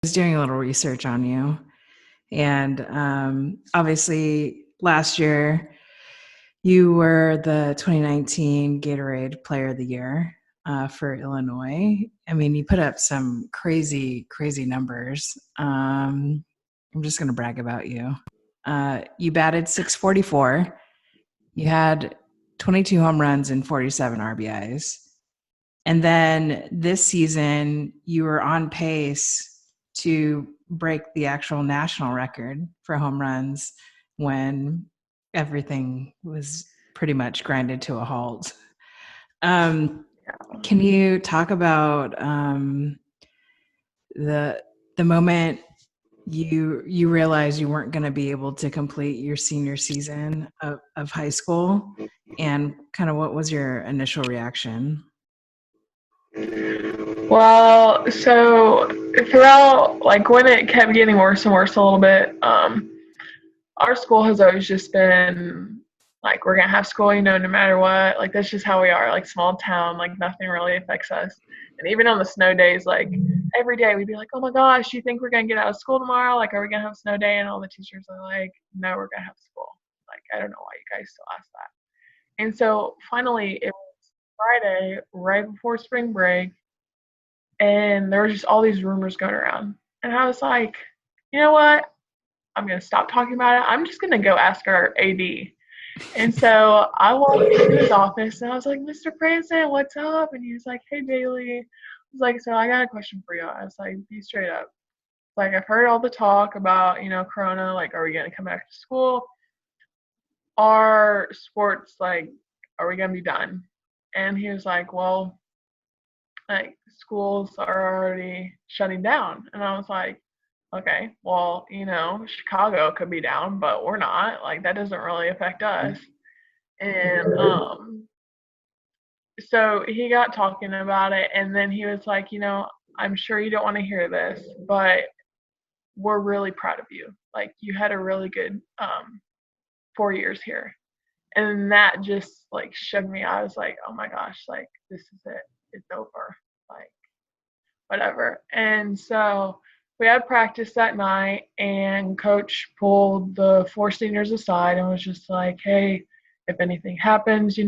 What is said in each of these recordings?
was doing a little research on you, and obviously last year you were the 2019 Gatorade Player of the Year for Illinois. I mean, you put up some crazy, crazy numbers. I'm just going to brag about you. You batted 644. You had 22 home runs and 47 RBIs. And then this season, you were on pace to break the actual national record for home runs when everything was pretty much grinded to a halt. Can you talk about the moment you realized you weren't going to be able to complete your senior season of high school, and kind of what was your initial reaction? Well, so throughout, like when it kept getting worse and worse a little bit, our school has always just been like, we're going to have school, no matter what. Like, that's just how we are, like small town, like nothing really affects us. And even on the snow days, like every day we'd be like, oh my gosh, you think we're going to get out of school tomorrow? Like, are we going to have a snow day? And all the teachers are like, no, we're going to have school. Like, I don't know why you guys still ask that. And so finally, it was Friday, right before spring break, and there were just all these rumors going around. And I was like, you know what? I'm going to stop talking about it. I'm just going to go ask our AD. And so I walked into his office and I was like, Mr. Branson, what's up? And he was like, hey, Bailey. I was like, so I got a question for you. I was like, be straight up. Like, I've heard all the talk about, Corona. Like, are we going to come back to school? Are sports, like, are we going to be done? And he was like, well, like, schools are already shutting down. And I was like, okay, well, Chicago could be down, but we're not. Like, that doesn't really affect us. And so he got talking about it, and then he was like, I'm sure you don't want to hear this, but we're really proud of you. Like, you had a really good 4 years here. And that just, like, shook me. I was like, oh my gosh, like, this is it. It's over. Like, whatever. And so we had practice that night, and coach pulled the four seniors aside and was just like, hey, if anything happens,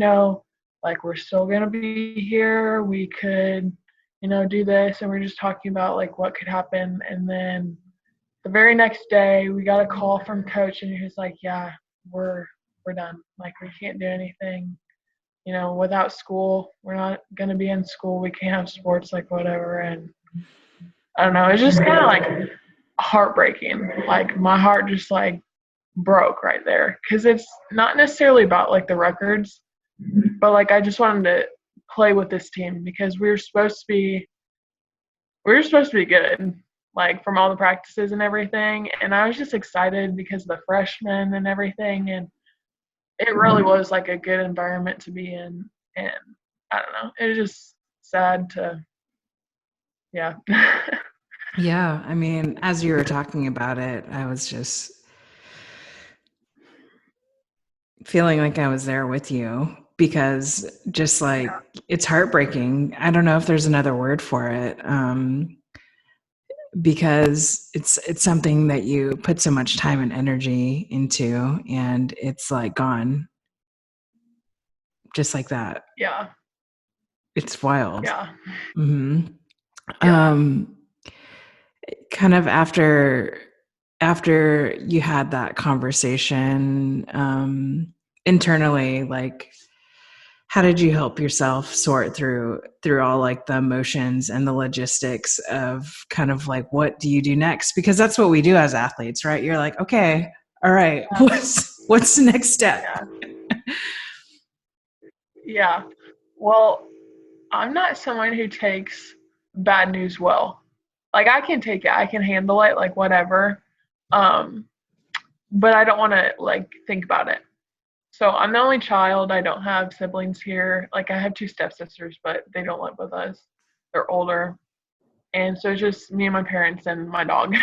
like, we're still going to be here. We could, do this. And we're just talking about, like, what could happen. And then the very next day, we got a call from coach, and he was like, yeah, we're done. Like, we can't do anything. Without school, we're not going to be in school. We can't have sports, like, whatever. And I don't know. It's just kind of like heartbreaking. Like, my heart just, like, broke right there, because it's not necessarily about, like, the records, but, like, I just wanted to play with this team because we were supposed to be good, like, from all the practices and everything. And I was just excited because of the freshmen and everything. And it really was, like, a good environment to be in. And I don't know. It was just sad to, yeah. Yeah, I mean, as you were talking about it, I was just feeling like I was there with you, because just like it's heartbreaking. I don't know if there's another word for it, because it's something that you put so much time and energy into, and it's like gone just like that. Yeah. It's wild. Yeah. hmm Yeah. Kind of after you had that conversation internally, like, how did you help yourself sort through all, like, the emotions and the logistics of kind of like, what do you do next? Because that's what we do as athletes, right? You're like, okay, all right, what's the next step? Yeah. Yeah. Well, I'm not someone who takes bad news well. Like, I can take it, I can handle it, like, whatever. Um, but I don't want to, like, think about it. So I'm the only child. I don't have siblings here. Like, I have two stepsisters, but they don't live with us. They're older. And so it's just me and my parents and my dog.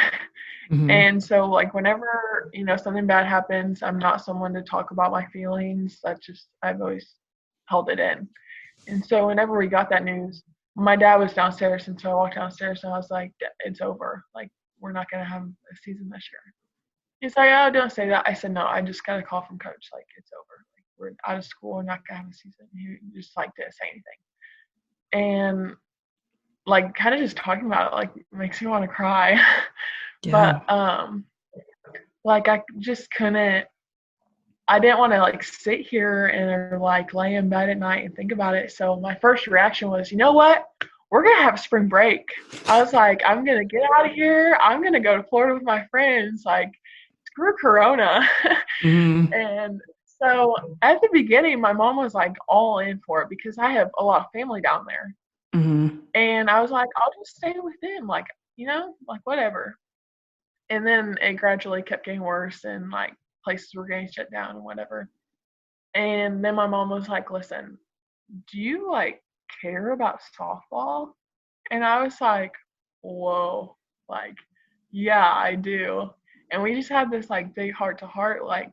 Mm-hmm. And so, like, whenever, something bad happens, I'm not someone to talk about my feelings. I've always held it in. And so whenever we got that news, my dad was downstairs, and so I walked downstairs and I was like, it's over. Like, we're not going to have a season this year. He's like, oh, don't say that. I said, no, I just got a call from coach. Like, it's over. Like, we're out of school. We're not going to have a season. He just, like, didn't say anything. And, like, kind of just talking about it, like, makes me want to cry. Yeah. But, like, I just couldn't. I didn't want to like sit here and like lay in bed at night and think about it. So my first reaction was, you know what? We're gonna have spring break. I was like, I'm gonna get out of here. I'm gonna go to Florida with my friends. Like, screw Corona. Mm-hmm. And so at the beginning, my mom was like all in for it because I have a lot of family down there. Mm-hmm. And I was like, I'll just stay with them. Like, like whatever. And then it gradually kept getting worse and like places were getting shut down and whatever. And then my mom was like, listen, do you like care about softball? And I was like, whoa, like, yeah, I do. And we just had this like big heart to heart, like,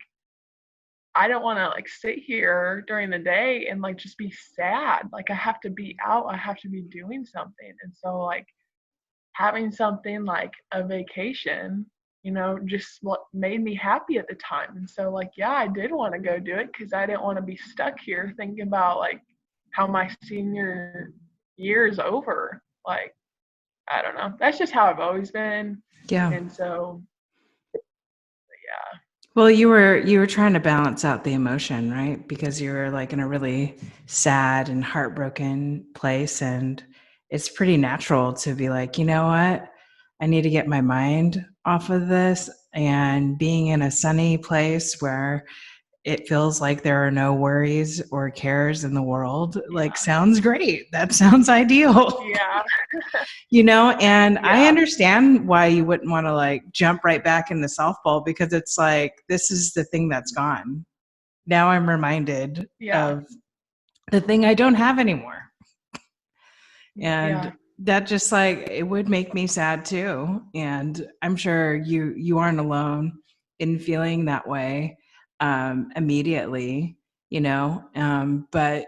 I don't want to like sit here during the day and like just be sad. Like, I have to be out, I have to be doing something. And so, like, having something like a vacation, just what made me happy at the time. And so, like, yeah, I did want to go do it because I didn't want to be stuck here thinking about like how my senior year is over. Like, I don't know. That's just how I've always been. Yeah. And so, yeah. Well, you were trying to balance out the emotion, right? Because you were like in a really sad and heartbroken place, and it's pretty natural to be like, you know what? I need to get my mind off of this, and being in a sunny place where it feels like there are no worries or cares in the world, like, sounds great. That sounds ideal. Yeah. And I Yeah. understand why you wouldn't want to like jump right back into softball, because it's like, this is the thing that's gone. Now I'm reminded Yeah. of the thing I don't have anymore. And Yeah. that just like, it would make me sad too. And I'm sure you aren't alone in feeling that way immediately, but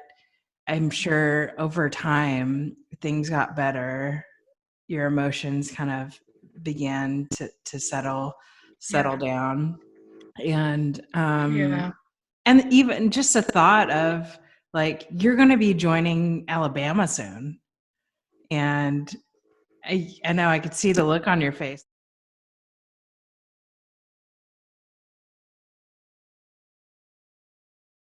I'm sure over time things got better. Your emotions kind of began to settle Yeah. down. And Yeah. and even just the thought of like, you're going to be joining Alabama soon. And I know I could see the look on your face.